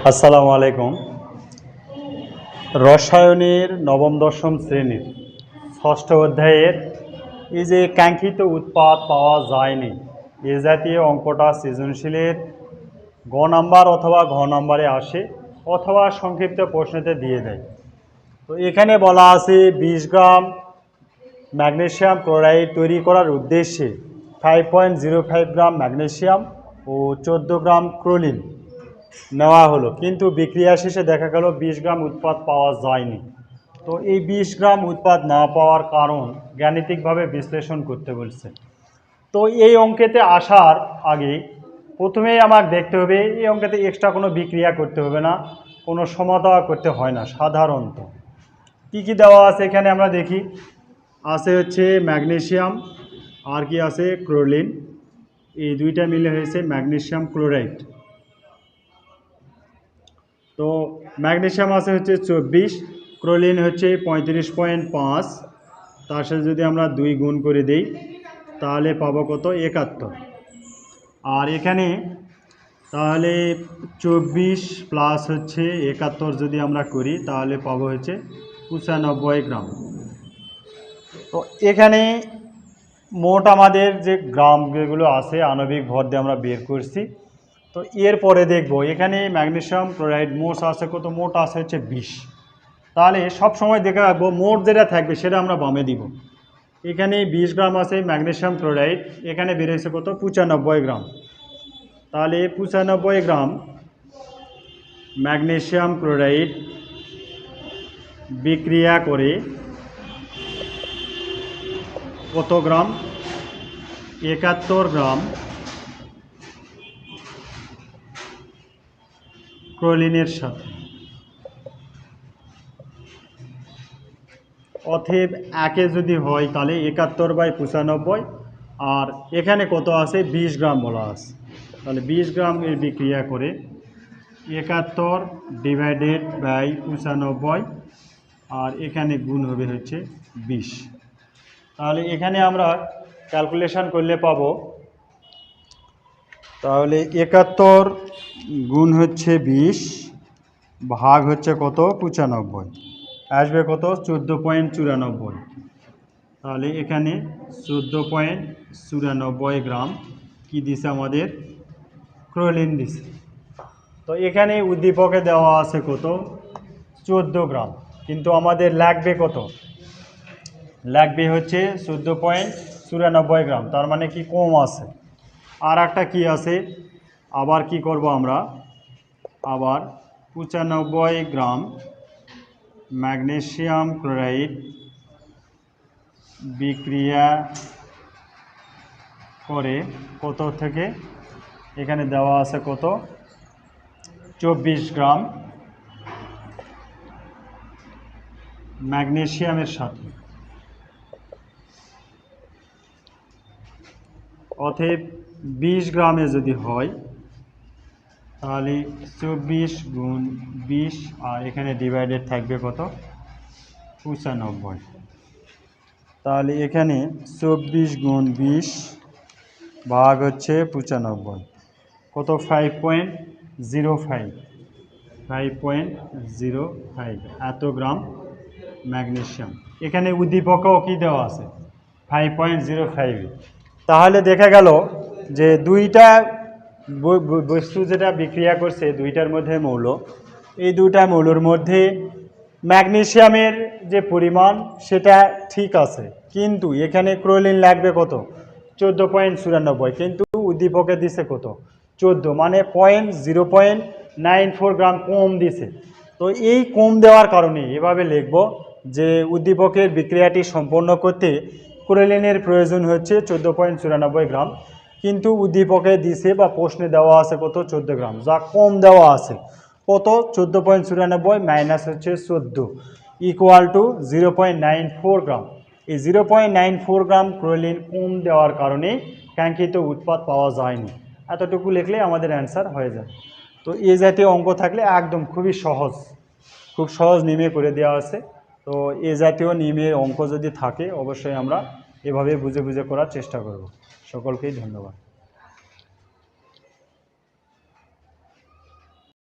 আসসালামু আলাইকুম। রসায়নের নবম দশম শ্রেণীর ষষ্ঠ অধ্যায়ের এই যে কাঙ্ক্ষিত উৎপাদ পাওয়া যায়নি এ জাতীয় অঙ্কটা সৃজনশীলের গ নাম্বার অথবা ঘ নাম্বারে আসে অথবা সংক্ষিপ্ত প্রশ্নেতে দিয়ে দেয়। তো এখানে বলা আছে 20 গ্রাম ম্যাগনেসিয়াম ক্লোরাইড তৈরি করার উদ্দেশ্যে 5.05 গ্রাম ম্যাগনেসিয়াম ও 14 গ্রাম ক্লোরিন নেওয়া হলো, কিন্তু বিক্রিয়া শেষে দেখা গেল 20 গ্রাম উৎপাদ পাওয়া যায়নি। তো এই 20 গ্রাম উৎপাদ না পাওয়ার কারণ গাণিতিকভাবে বিশ্লেষণ করতে বলছে। তো এই অঙ্কেতে আসার আগে প্রথমেই আমাকে দেখতে হবে এই অঙ্কেতে এক্সট্রা কোনো বিক্রিয়া করতে হবে না, কোনো সমাধা করতে হয় না। সাধারণত কি কি দেওয়া আছে এখানে আমরা দেখি। আছে হচ্ছে ম্যাগনেসিয়াম, আর কি আছে ক্লোরিন, এই দুইটা মিলে হয়েছে ম্যাগনেসিয়াম ক্লোরাইড। তো ম্যাগনেসিয়াম আছে হচ্ছে 24, ক্লোরিন হচ্ছে 35.5, তার সাথে যদি আমরা 2 গুণ করে দেই তাহলে পাবো কত 71। আর এখানে তাহলে 24 প্লাস হচ্ছে 71 যদি আমরা করি তাহলে পাবো হচ্ছে 95 গ্রাম। তো এখানে মোট আমাদের যে গ্রাম যেগুলো আছে আণবিক ভর দিয়ে আমরা বের করছি। তো এরপরে দেখব এখানে ম্যাগনেসিয়াম ক্লোরাইড মোট আছে কত, মোট আছে হচ্ছে 20। তাহলে সব সময় দেখে রাখবো মোট যেটা থাকবে সেটা আমরা বামে দিব। এখানে 20 গ্রাম আছে ম্যাগনেসিয়াম ক্লোরাইড, এখানে বের হয়েছে কত 95 গ্রাম। তাহলে 95 গ্রাম ম্যাগনেসিয়াম ক্লোরাইড বিক্রিয়া করে কত গ্রাম, 71 গ্রাম ক্লোরিনের সাথে। অতএব একে যদি হয় তাহলে 71/95, আর এখানে কত আছে 20 গ্রাম বলা আছে, তাহলে 20 গ্রাম এর বিক্রিয়া করে 71/95, আর এখানে গুণ হবে হচ্ছে 20। তাহলে এখানে আমরা ক্যালকুলেশন করলে পাবো, তাহলে 71 গুণ হচ্ছে 20 ভাগ হচ্ছে কত 95, আসবে কত 14.94। তাহলে এখানে 14.94 গ্রাম কি দিছে আমাদের ক্লোরিন দিছে। তো এখানে উদ্দীপকে দেওয়া আছে কত 14 গ্রাম, কিন্তু আমাদের লাগবে কত, লাগবে হচ্ছে 14.94 গ্রাম, তার মানে কি কম আছে। আর একটা কি আছে, আবার কি করব আমরা, আবার 95 গ্রাম ম্যাগনেসিয়াম ক্লোরাইড বিক্রিয়া করে কত থেকে, এখানে দেওয়া আছে কত 24 গ্রাম ম্যাগনেসিয়ামের সাথে। অতএব 20 গ্রামে যদি হয় তাহলে 24 গুণ 20, আর এখানে ডিভাইডেড থাকবে কত 95। তাহলে এখানে 24 গুণ 20 ভাগ হচ্ছে 95 কত 5.05 এত গ্রাম ম্যাগনেসিয়াম। এখানে উদ্দীপকও কি দেওয়া আছে 5.05। তাহলে দেখা গেল যে দুইটা বস্তু যেটা বিক্রিয়া করছে দুইটার মধ্যে মৌল, এই দুইটা মৌলের মধ্যে ম্যাগনেসিয়ামের যে পরিমাণ সেটা ঠিক আছে, কিন্তু এখানে ক্লোরিন লাগবে কত 14.94, কিন্তু উদ্দীপকে দিছে কত 14, মানে 0.94 গ্রাম কম দিছে। তো এই কম দেওয়ার কারণে এভাবে লিখব যে উদ্দীপকের বিক্রিয়াটি সম্পন্ন করতে ক্লোরিনের প্রয়োজন হচ্ছে 14.94 গ্রাম, কিন্তু উদ্দীপকে দিছে বা প্রশ্নে দেওয়া আছে কত 14 গ্রাম, যা কম দেওয়া আছে কত 14.94 মাইনাস হচ্ছে 14 ইকুয়াল টু 0.94 গ্রাম। এই 0.94 গ্রাম ক্লোরিন কম দেওয়ার কারণে কাঙ্ক্ষিত উৎপাদ পাওয়া যায়নি। এতটুকু লিখলে আমাদের অ্যান্সার হয়ে যায়। তো এই জাতীয় অঙ্ক থাকলে একদম খুবই সহজ, খুব সহজ নিয়মে করে দেওয়া আছে। তো এ জাতীয় নিয়মের অঙ্ক যদি থাকে অবশ্যই আমরা এভাবে বুঝে বুঝে করার চেষ্টা করব। সকলকেই ধন্যবাদ।